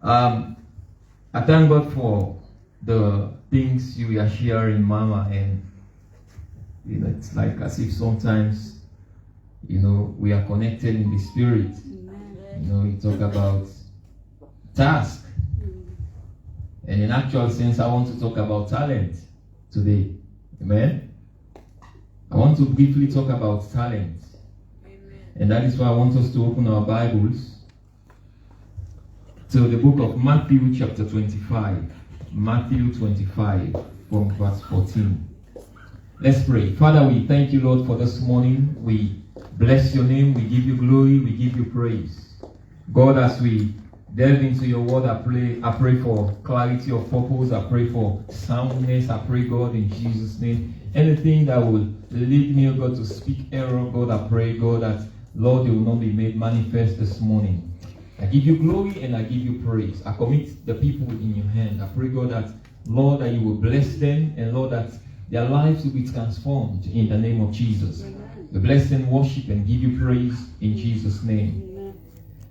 I thank God for the things you are sharing, Mama, and it's like as if sometimes we are connected in the spirit. You talk about task, and in actual sense, I want to talk about talent today. Amen. I want to briefly talk about talent. Amen. And that is why I want us to open our Bibles to the book of Matthew chapter 25. Matthew 25 from verse 14. Let's pray. Father, we thank you, Lord, for this morning. We bless your name. We give you glory. We give you praise. God, as we delve into your word, I pray for clarity of purpose. I pray for soundness. I pray, God, in Jesus' name. Anything that will lead me, God, to speak error, God, I pray, God, that, Lord, they will not be made manifest this morning. I give you glory and I give you praise. I commit the people in your hand. I pray, God, that, Lord, that you will bless them, and, Lord, that their lives will be transformed in the name of Jesus. Amen. We bless and worship and give you praise in Jesus' name. Amen.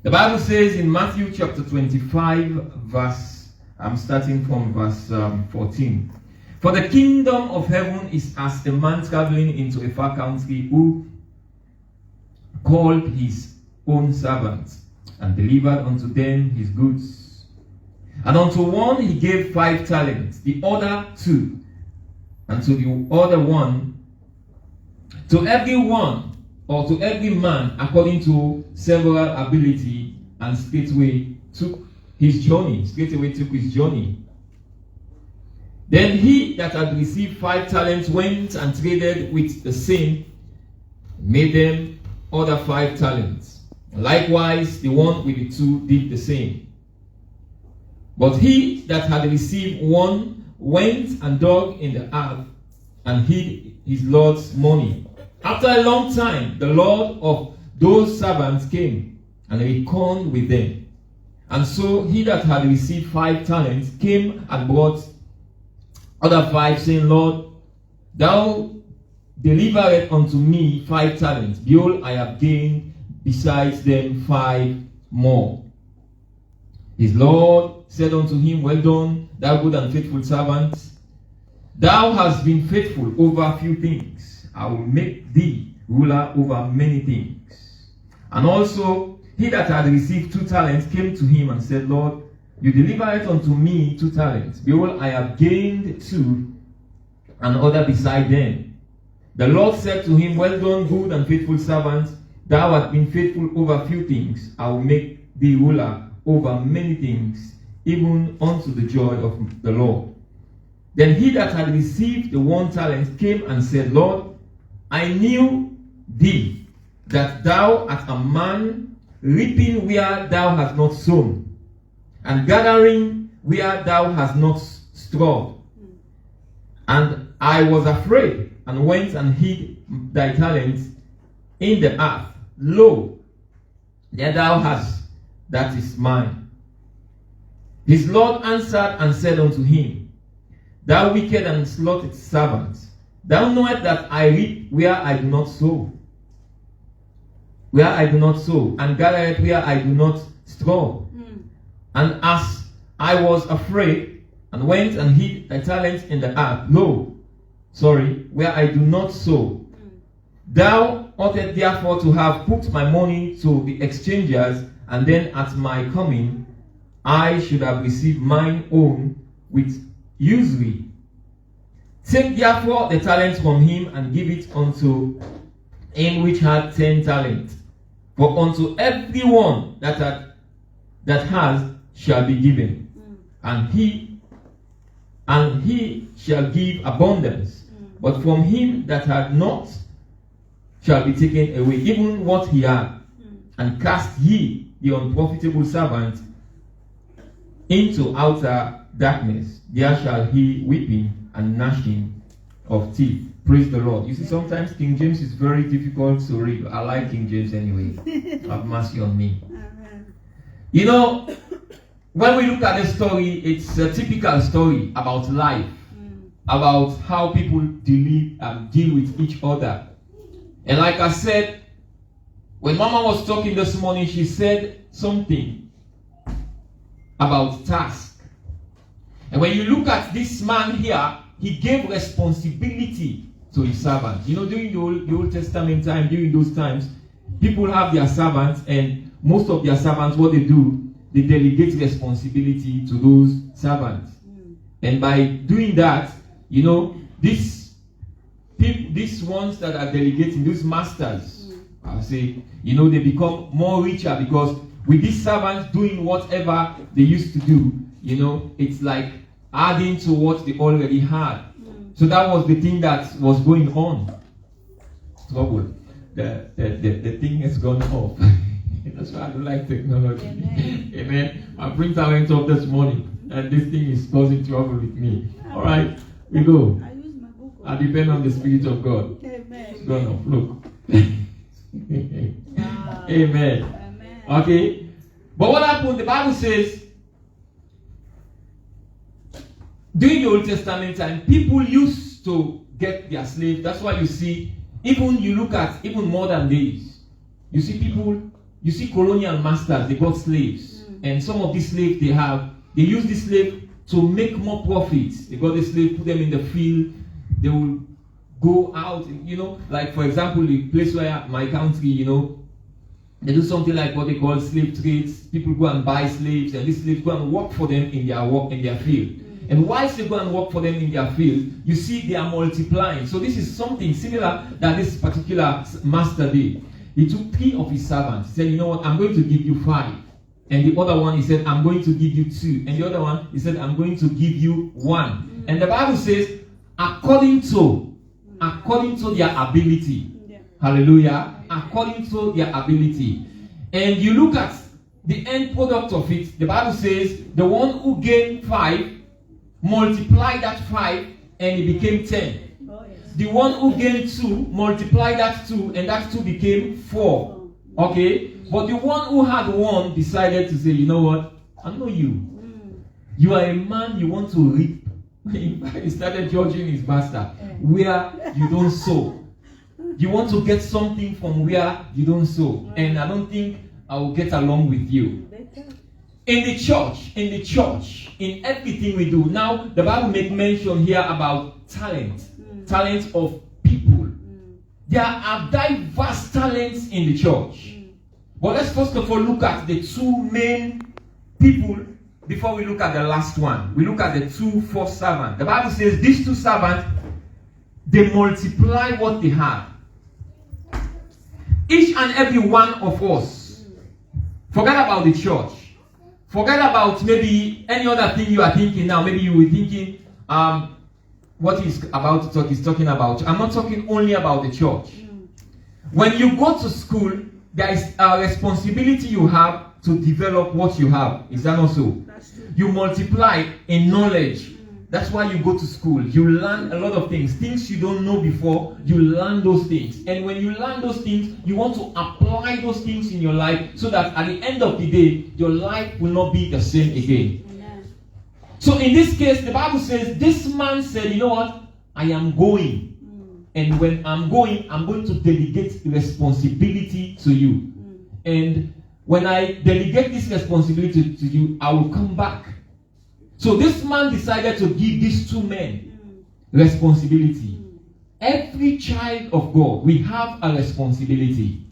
The Bible says in Matthew chapter 25, I'm starting from verse 14. For the kingdom of heaven is as a man traveling into a far country, who called his own servants and delivered unto them his goods. And unto one he gave 5 talents, the other 2, and to the other 1, to every one, or to every man according to several ability, and straightway took his journey. Then he that had received 5 talents went and traded with the same, made them other 5 talents. Likewise, the one with the 2 did the same. But he that had received 1 went and dug in the earth and hid his Lord's money. After a long time, the Lord of those servants came and reckoned with them. And so he that had received 5 talents came and brought other 5, saying, Lord, thou delivered unto me 5 talents. Behold, I have gained besides them 5 more. His Lord said unto him, Well done, thou good and faithful servant. Thou hast been faithful over few things. I will make thee ruler over many things. And also he that had received 2 talents came to him and said, Lord, you delivered unto me 2 talents. Behold, I have gained 2, and other beside them. The Lord said to him, Well done, good and faithful servant. Thou hast been faithful over few things. I will make thee ruler over many things, even unto the joy of the Lord. Then he that had received the 1 talent came and said, Lord, I knew thee, that thou art a man reaping where thou hast not sown, and gathering where thou hast not strawed. And I was afraid, and went and hid thy talents in the earth. Lo, there thou hast, that is mine. His Lord answered and said unto him, Thou wicked and slothful servant, thou knowest that I reap where I do not sow, and gather where I do not straw. And as I was afraid, and went and hid thy talents in the earth, where I do not sow. Thou oughtest therefore to have put my money to the exchangers, and then at my coming I should have received mine own with usury. Take therefore the talent from him, and give it unto him which had 10 talents. For unto every one that has shall be given, and he shall give abundance. But from him that had not shall be taken away even what he had. And cast ye the unprofitable servant into outer darkness. There shall he weeping and gnashing of teeth. Praise the Lord. You see, sometimes King James is very difficult to read. I like King James anyway. Have mercy on me. You know, when we look at this story, it's a typical story about life, about how people deal with each other. And like I said, when Mama was talking this morning, she said something about task. And when you look at this man here, he gave responsibility to his servant. You know, during the Old Testament time, during those times, people have their servants, and most of their servants, what they do, they delegate responsibility to those servants. And by doing that, you know, these ones that are delegating, these masters, I'll say, you know, they become more richer, because with these servants doing whatever they used to do, you know, it's like adding to what they already had. So that was the thing that was going on. Trouble. The thing has gone off. That's why I don't like technology. Amen. My printer went off this morning, and this thing is causing trouble with me. All right, we go. I depend on the Spirit of God. Amen. It's gone off. Look. Amen. Okay. But what happened? The Bible says, during the Old Testament time, people used to get their slaves. That's why you see, even you look at even modern days, you see people, you see colonial masters, they got slaves. And some of these slaves they use this slave to make more profits. They got the slave, put them in the field, they will go out, you know, like for example, the place where my country, you know, they do something like what they call slave trades. People go and buy slaves, and these slaves go and work for them in their work, in their field. And whilst they go and work for them in their field, you see they are multiplying. So this is something similar that this particular master did. He took 3 of his servants. He said, you know what, I'm going to give you 5. And the other one, he said, I'm going to give you 2. And the other one, he said, I'm going to give you 1. And the Bible says, according to their ability. Hallelujah. According to their ability. And you look at the end product of it. The Bible says, the one who gained 5, multiply that 5, and it became 10. The one who gained 2, multiply that 2, and that 2 became 4. Okay? But the one who had 1 decided to say, you know what? I know you. You are a man, you want to reap. In fact, he started judging his master. Where you don't sow. You want to get something from where you don't sow. And I don't think I will get along with you. In the church, in everything we do. Now, the Bible makes mention here about talent. Talent of people. There are diverse talents in the church. But let's first of all look at the 2 main people before we look at the last one. We look at the 2 first servants. The Bible says these 2 servants, they multiply what they have. Each and every one of us, forget about the church. Forget about maybe any other thing you are thinking now. Maybe you were thinking, what he's about to talk, he's talking about. I'm not talking only about the church. When you go to school, there is a responsibility you have to develop what you have. Is that not so? You multiply in knowledge. That's why you go to school. You learn a lot of things. Things you don't know before, you learn those things. And when you learn those things, you want to apply those things in your life so that at the end of the day, your life will not be the same again. Amen. So in this case, the Bible says, this man said, you know what? I am going. And when I'm going to delegate responsibility to you. And when I delegate this responsibility to you, I will come back. So this man decided to give these 2 men responsibility. Every child of God, we have a responsibility.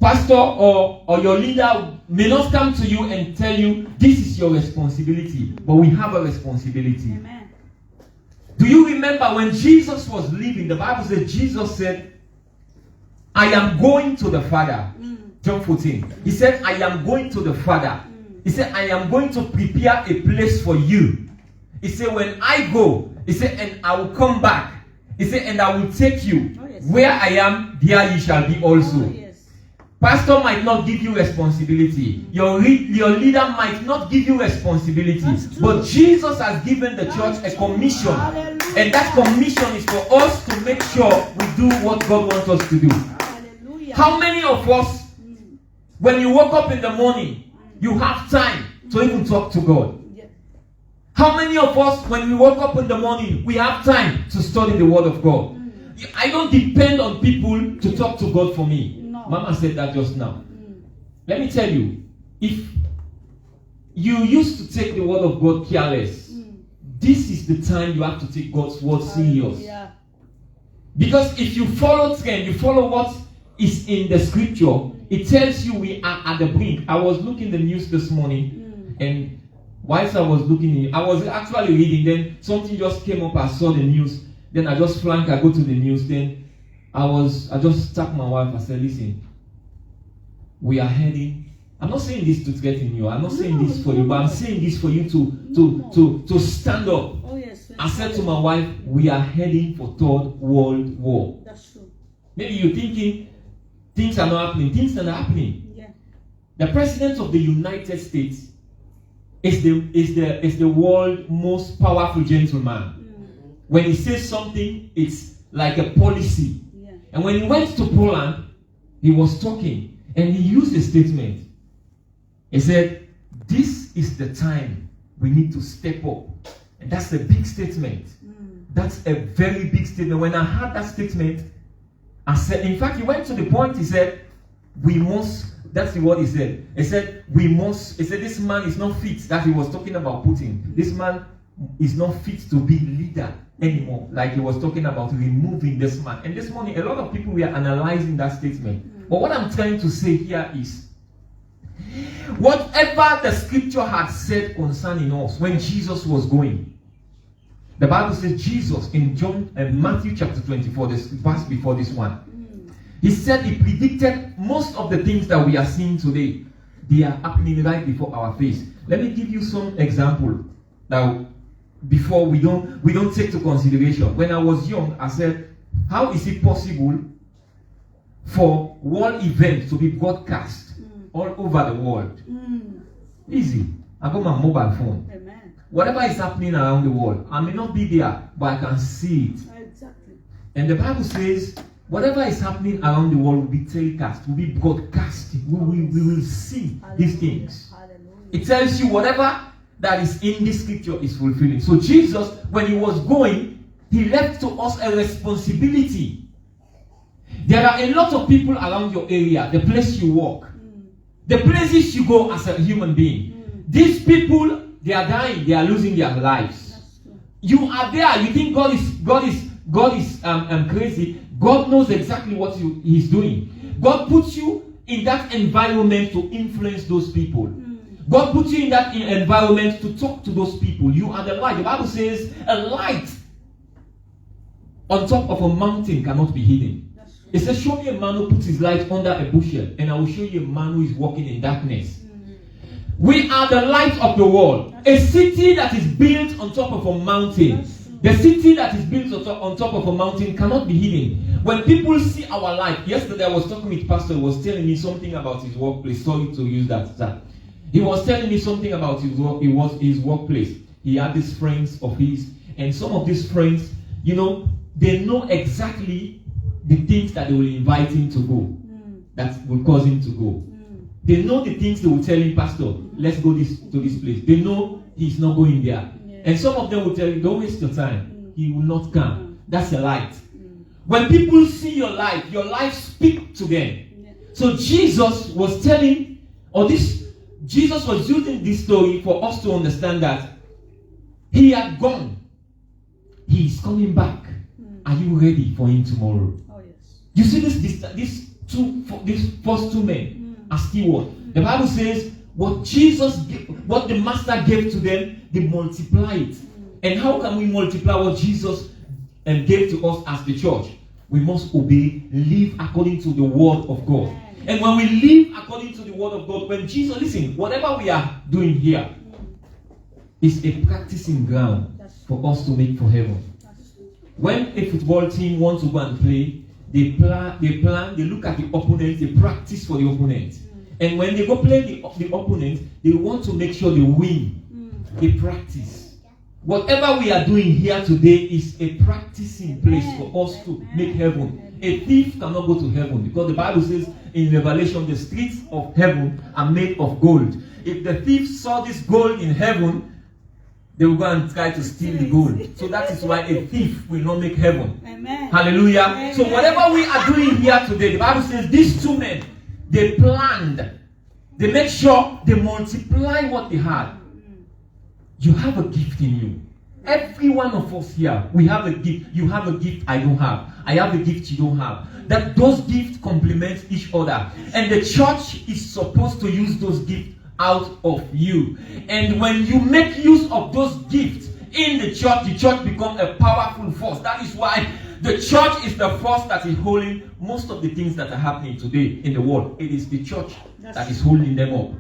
Pastor or your leader may not come to you and tell you, this is your responsibility. But we have a responsibility. Amen. Do you remember when Jesus was leaving, the Bible said, Jesus said, I am going to the Father. John 14. He said, I am going to the Father. He said, I am going to prepare a place for you. He said, when I go, he said, and I will come back. He said, and I will take you. Where I am, there you shall be also. Pastor might not give you responsibility. Your leader might not give you responsibility. But Jesus has given the church a commission. Hallelujah. And that commission is for us to make sure we do what God wants us to do. Hallelujah. How many of us, when you wake up in the morning, you have time to even talk to God? How many of us, when we wake up in the morning, we have time to study the Word of God? I don't depend on people to talk to God for me. No. Mama said that just now. Let me tell you, if you used to take the word of God careless. This is the time you have to take God's word serious. Yeah. Because if you follow trend, you follow what is in the scripture, it tells you we are at the brink. I was looking the news this morning, and whilst I was looking, I was actually reading, then something just came up, I saw the news, then I just flank, I go to the news, then I just tapped my wife, I said, listen, we are heading, I'm not saying this to threaten you, I'm not saying this for you, but I'm saying this for you to stand up. Oh, yes. I said to my wife, we are heading for Third World War. That's true. Maybe you're thinking things are not happening. Things are not happening. Yeah. The president of the United States is the world's most powerful gentleman. When he says something, it's like a policy. Yeah. And when he went to Poland, he was talking and he used a statement. He said, this is the time we need to step up. And that's a big statement. That's a very big statement. When I heard that statement, I said, in fact, he went to the point, he said, we must, that's what he said. He said, we must, he said, this man is not fit. That he was talking about Putin. This man is not fit to be leader anymore. Like he was talking about removing this man. And this morning, a lot of people were analyzing that statement. But what I'm trying to say here is, whatever the scripture had said concerning us when Jesus was going, the Bible says Jesus in Matthew chapter 24, this verse before this one, he said he predicted most of the things that we are seeing today. They are happening right before our face. Let me give you some example that before we don't take to consideration. When I was young, I said, how is it possible for world events to be broadcast all over the world? Easy. I got my mobile phone. Amen. Whatever is happening around the world, I may not be there, but I can see it. Exactly. And the Bible says, whatever is happening around the world will be telecast, will be broadcast. We will see these things. Hallelujah. It tells you whatever that is in this scripture is fulfilling. So Jesus, when he was going, he left to us a responsibility. There are a lot of people around your area, the place you walk, the places you go as a human being. These people, they are dying, they are losing their lives. You are there, you think God is crazy. God knows exactly what he's doing. God puts you in that environment to influence those people. God puts you in that environment to talk to those people. You are the light. The Bible says a light on top of a mountain cannot be hidden. It says, show me a man who puts his light under a bushel, and I will show you a man who is walking in darkness. We are the light of the world. A city that is built on top of a mountain. The city that is built on top of a mountain cannot be hidden. When people see our light, yesterday I was talking with Pastor, he was telling me something about his workplace. Sorry to use that. He was telling me something about his workplace. He had these friends of his, and some of these friends, they know exactly the things that they will invite him to go, that will cause him to go. They know the things they will tell him, Pastor, let's go to this place. They know he's not going there. Yeah. And some of them will tell you, don't waste your time. He will not come. That's a light. When people see your light speaks to them. Yeah. So Jesus was using this story for us to understand that he had gone. He is coming back. Are you ready for him tomorrow? Oh, yes. You see these first two men are steward. The Bible says what the master gave to them, they multiply it. And how can we multiply what Jesus gave to us as the church? We must obey, live according to the word of God. And when we live according to the word of God, when Jesus, listen, whatever we are doing here is a practicing ground for us to make for heaven. When a football team wants to go and play, they plan, they look at the opponent, they practice for the opponent. And when they go play the opponent, they want to make sure they win. They practice. Whatever we are doing here today is a practicing place for us to make heaven. A thief cannot go to heaven because the Bible says in Revelation, the streets of heaven are made of gold. If the thief saw this gold in heaven, they will go and try to steal the gold. So that is why a thief will not make heaven. Amen. Hallelujah. Amen. So whatever we are doing here today, the Bible says these two men, they planned They make sure they multiply what they had. You have a gift in you. Every one of us here, we have a gift. You have a gift I don't have. I have a gift you don't have. That those gifts complement each other. And the church is supposed to use those gifts out of you. And when you make use of those gifts in the church becomes a powerful force. That is why the church is the force that is holding most of the things that are happening today in the world. It is the church that is holding them up.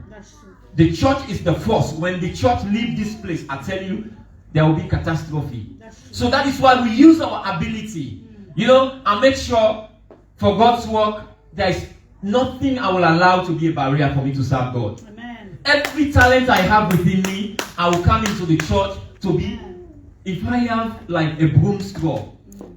The church is the force. When the church leaves this place, I tell you, there will be catastrophe. So that is why we use our ability, and make sure for God's work, there is nothing I will allow to be a barrier for me to serve God. Amen. Every talent I have within me, I will come into the church to be. If I have like a broom straw,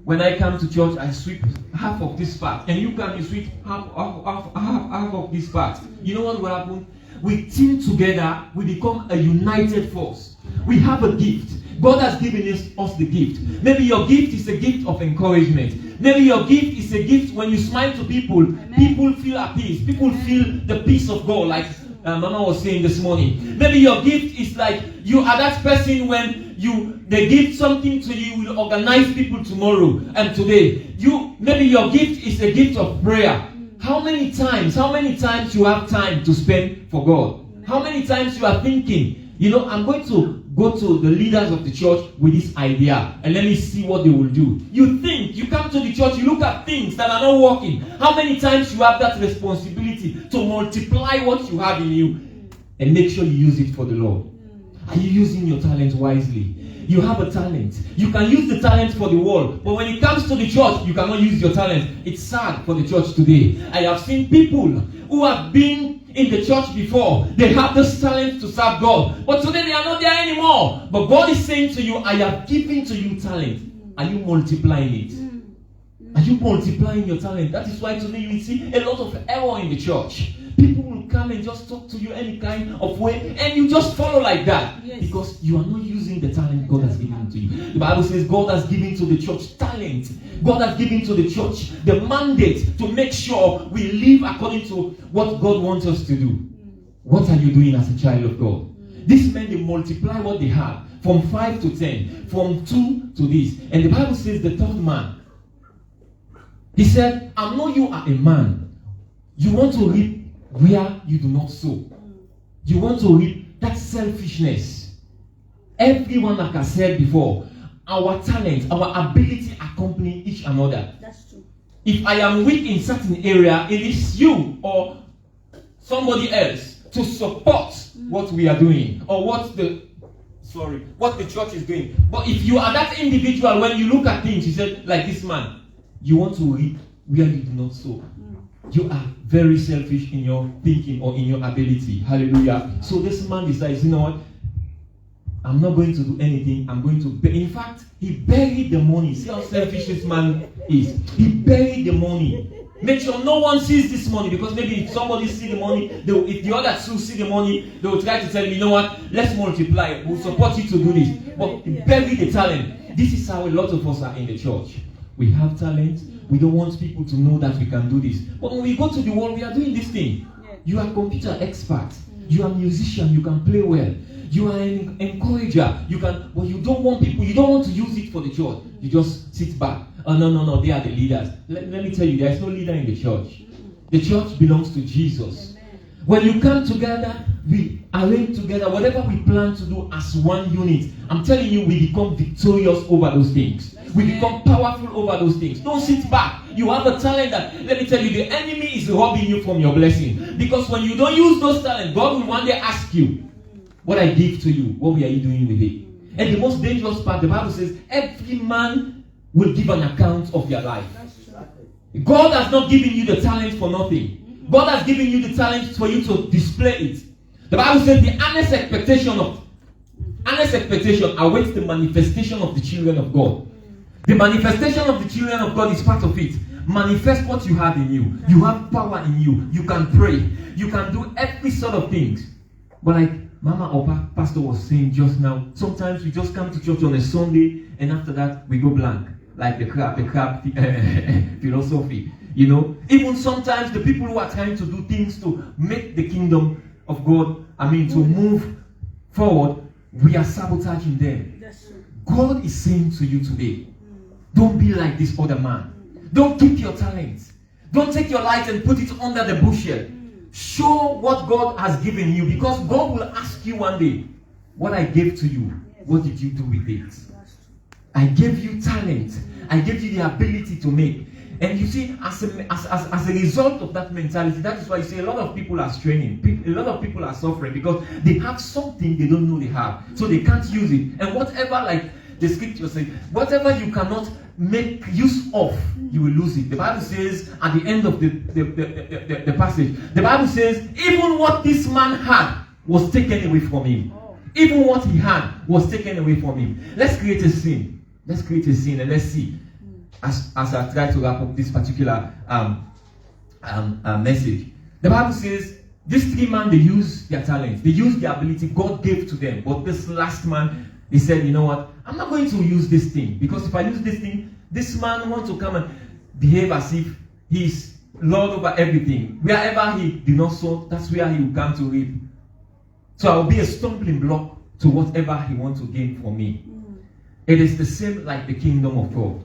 when I come to church, I sweep half of this part, and you sweep half of this part. You know what will happen? We team together, we become a united force. We have a gift. God has given us the gift. Maybe your gift is a gift of encouragement. Maybe your gift is a gift when you smile to people. Amen. People feel at peace. People feel the peace of God, like Mama was saying this morning. Maybe your gift is like you are that person when they give something to you, you will organize people tomorrow and today. Maybe your gift is a gift of prayer. How many times you have time to spend for God? How many times you are thinking, I'm going to go to the leaders of the church with this idea and let me see what they will do. You think, you come to the church, you look at things that are not working. How many times you have that responsibility to multiply what you have in you and make sure you use it for the Lord? Are you using your talent wisely? You have a talent. You can use the talent for the world, but when it comes to the church, you cannot use your talent. It's sad for the church today. I have seen people who have been in the church before. They have this talent to serve God, but today they are not there anymore. But God is saying to you, I have given to you talent. Are you multiplying it? Are you multiplying your talent? That is why today you will see a lot of error in the church. People will come and just talk to you any kind of way, and you just follow like that. Yes. Because you are not using the talent God has given to you. The Bible says God has given to the church talent. God has given to the church the mandate to make sure we live according to what God wants us to do. What are you doing as a child of God? These men, they multiply what they have from 5 to 10, from 2 to this. And the Bible says the third man, he said, I know you are a man. You want to reap where you do not sow. You want to reap that selfishness. Everyone, like I said before, our talent, our ability accompany each another. That's true. If I am weak in certain area, it is you or somebody else to support what we are doing or what the church is doing. But if you are that individual, when you look at things, you said, like this man, you want to reap where you do not sow. You are very selfish in your thinking or in your ability. Hallelujah. So this man decides, you know what? I'm not going to do anything. I'm going to in fact, he buried the money. See how selfish this man is. He buried the money. Make sure no one sees this money, because maybe if somebody see the money, if the other two see the money, they will try to tell me, you know what? Let's multiply. We'll support you to do this. But he buried the talent. This is how a lot of us are in the church. We have talent. We don't want people to know that we can do this. But when we go to the world, we are doing this thing. You are a computer expert. You are a musician. You can play well. You are an encourager. But you don't want people. You don't want to use it for the church. You just sit back. Oh, no. They are the leaders. Let me tell you, there is no leader in the church. The church belongs to Jesus. When you come together, we arrange together whatever we plan to do as one unit. I'm telling you, we become victorious over those things. We become powerful over those things. Don't sit back. You have a talent that, let me tell you, the enemy is robbing you from your blessing. Because when you don't use those talents, God will one day ask you, what I give to you, what were you doing with it? And the most dangerous part, the Bible says, every man will give an account of their life. God has not given you the talent for nothing. God has given you the talent for you to display it. The Bible says the earnest expectation awaits the manifestation of the children of God. The manifestation of the children of God is part of it. Manifest what you have in you. You have power in you. You can pray. You can do every sort of things. But like Mama or Pastor was saying just now, sometimes we just come to church on a Sunday and after that we go blank. Like the crab philosophy. You know, even sometimes the people who are trying to do things to make the kingdom of God, to move forward, we are sabotaging them. God is saying to you today, don't be like this other man. Don't keep your talents. Don't take your light and put it under the bushel. Show what God has given you, because God will ask you one day, what I gave to you, what did you do with it? I gave you talent. I gave you the ability to make. And you see, as a result of that mentality, that is why you see a lot of people are straining. A lot of people are suffering because they have something they don't know they have. So they can't use it. And whatever, like the scripture says, whatever you cannot make use of, you will lose it. The Bible says at the end of the passage, the Bible says, even what this man had was taken away from him. Even what he had was taken away from him. Let's create a scene. Let's create a scene and let's see. As I try to wrap up this particular message, the Bible says these three men, they use their talents, they use the ability God gave to them. But this last man, he said, you know what? I'm not going to use this thing, because if I use this thing, this man wants to come and behave as if he's Lord over everything. Wherever he did not sow, that's where he will come to reap. So I will be a stumbling block to whatever he wants to gain from me. It is the same like the kingdom of God.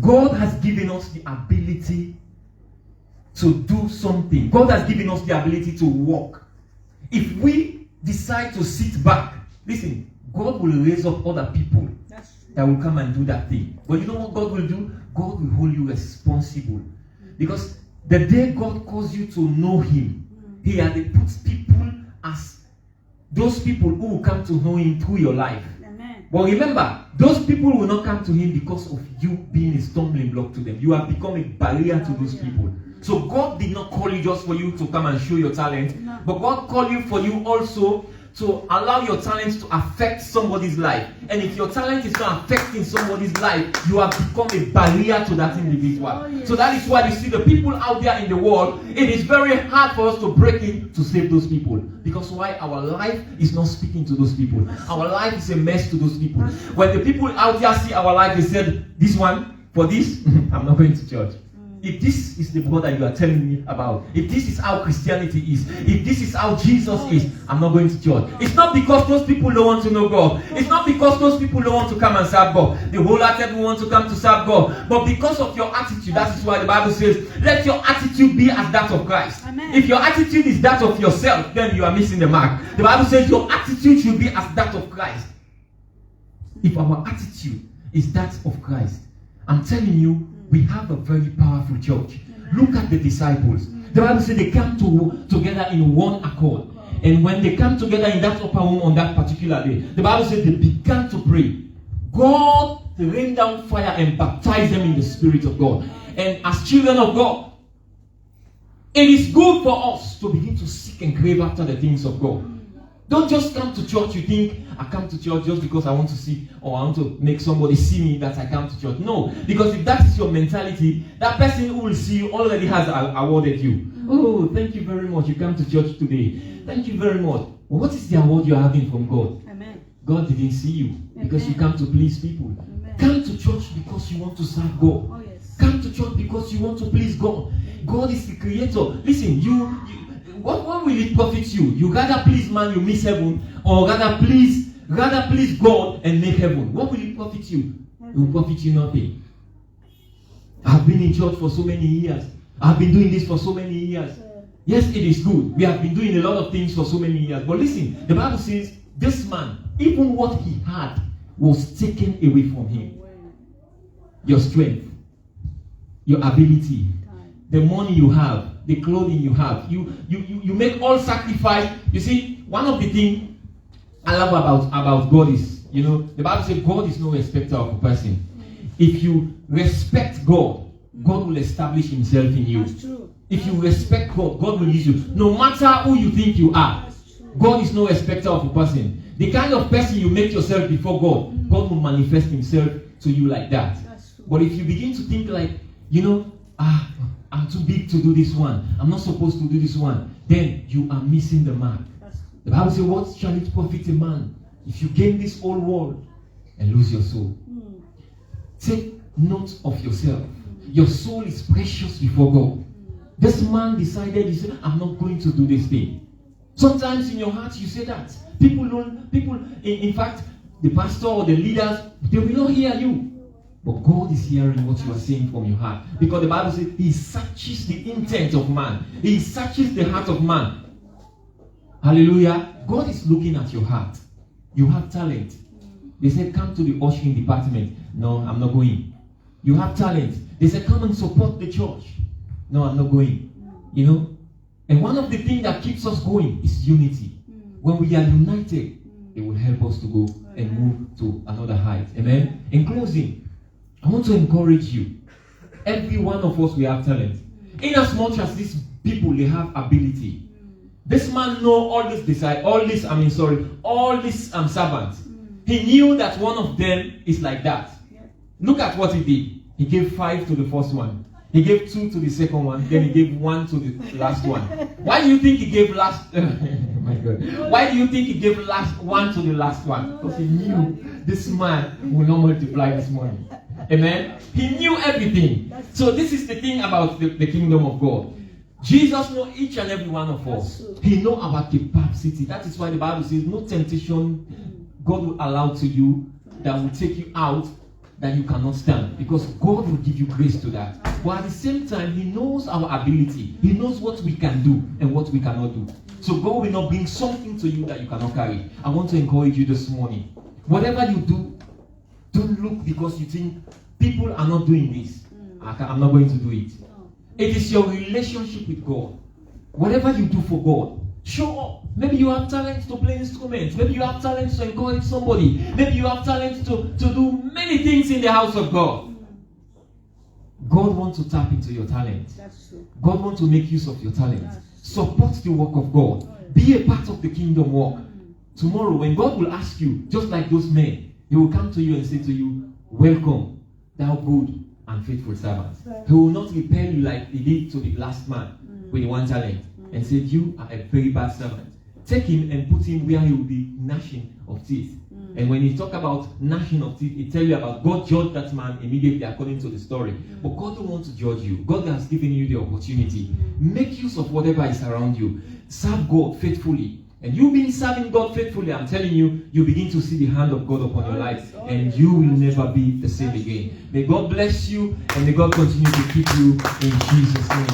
God has given us the ability to do something. God has given us the ability to walk. If we decide to sit back, listen, God will raise up other people that will come and do that thing. But you know what God will do? God will hold you responsible. Because the day God calls you to know Him, He has put people as those people who will come to know Him through your life. But remember, those people will not come to Him because of you being a stumbling block to them. You have become a barrier to those people. So God did not call you just for you to come and show your talent, but God called you for you also to allow your talents to affect somebody's life. And if your talent is not affecting somebody's life, you have become a barrier to that individual. So that is why you see the people out there in the world, it is very hard for us to break in to save those people. Because why? Our life is not speaking to those people. Our life is a mess to those people. When the people out there see our life, they said, this one, for this, I'm not going to church. If this is the God that you are telling me about, if this is how Christianity is, if this is how Jesus is, I'm not going to church. It's not because those people don't want to know God. It's not because those people don't want to come and serve God. The whole hearted want to come to serve God. But because of your attitude, that is why the Bible says, let your attitude be as that of Christ. Amen. If your attitude is that of yourself, then you are missing the mark. The Bible says your attitude should be as that of Christ. If our attitude is that of Christ, I'm telling you, we have a very powerful church. Look at the disciples. The Bible says they came together in one accord. And when they came together in that upper room on that particular day, the Bible says they began to pray. God rained down fire and baptized them in the Spirit of God. And as children of God, it is good for us to begin to seek and crave after the things of God. Don't just come to church, you think, I come to church just because I want to see, or I want to make somebody see me that I come to church. No, because if that is your mentality, that person who will see you already has awarded you. Oh, thank you very much, you come to church today. Thank you very much. Well, what is the award you are having from God? Amen. God didn't see you because you come to please people. Amen. Come to church because you want to serve God. Oh, yes. Come to church because you want to please God. God is the creator. Listen, what will it profit you? You rather please man, you miss heaven, or rather please God and make heaven. What will it profit you? It will profit you nothing. I've been in church for so many years. I've been doing this for so many years. Yes, it is good. We have been doing a lot of things for so many years. But listen, the Bible says this man, even what he had was taken away from him. Your strength, your ability, the money you have, the clothing you have, you make all sacrifice. You see, one of the things I love about God is, the Bible says God is no respecter of a person. If you respect God, God will establish Himself in you. That's true. If you respect God, God will use you. No matter who you think you are, God is no respecter of a person. The kind of person you make yourself before God, God will manifest Himself to you like that. But if you begin to think like, I'm too big to do this one, I'm not supposed to do this one, then you are missing the mark. The Bible says, what shall it profit a man if you gain this whole world and lose your soul? Take note of yourself. Your soul is precious before God. This man decided, he said, I'm not going to do this thing. Sometimes in your heart you say that. In fact, the pastor or the leaders, they will not hear you. But God is hearing what you are saying from your heart. Because the Bible says He searches the intent of man. He searches the heart of man. Hallelujah. God is looking at your heart. You have talent. They said, come to the ushering department. No, I'm not going. You have talent. They said, come and support the church. No, I'm not going. You know? And one of the things that keeps us going is unity. When we are united, it will help us to go and move to another height. Amen? In closing, I want to encourage you. Every one of us, we have talent. In as much as these people, they have ability. This man know all these servants. He knew that one of them is like that. Look at what he did. He gave 5 to the first one. He gave 2 to the second one. Then he gave 1 to the last one. Why do you think he gave last? Oh my God. Why do you think he gave last 1 to the last one? Because he knew this man will not multiply this money. Amen. He knew everything. So this is the thing about the kingdom of God. Jesus knows each and every one of us. He knows our capacity. That is why the Bible says no temptation God will allow to you that will take you out that you cannot stand. Because God will give you grace to that. But at the same time, He knows our ability. He knows what we can do and what we cannot do. So God will not bring something to you that you cannot carry. I want to encourage you this morning. Whatever you do, don't look because you think people are not doing this. I'm not going to do it. It is your relationship with God. Whatever you do for God, show up. Maybe you have talent to play instruments. Maybe you have talent to encourage somebody. Maybe you have talent to do many things in the house of God. God wants to tap into your talent. That's true. God wants to make use of your talent. Support the work of God. Be a part of the kingdom work. Tomorrow, when God will ask you, just like those men, He will come to you and say to you, welcome, thou good and faithful servant. He will not repel you like He did to the last man with the 1 talent and said, you are a very bad servant. Take him and put him where he will be gnashing of teeth. And when he talk about gnashing of teeth, he tell you about God judged that man immediately according to the story. But God don't want to judge you. God has given you the opportunity. Make use of whatever is around you. Serve God faithfully. And you being serving God faithfully, I'm telling you, you begin to see the hand of God upon your life. And you will never be the same again. May God bless you and may God continue to keep you in Jesus' name.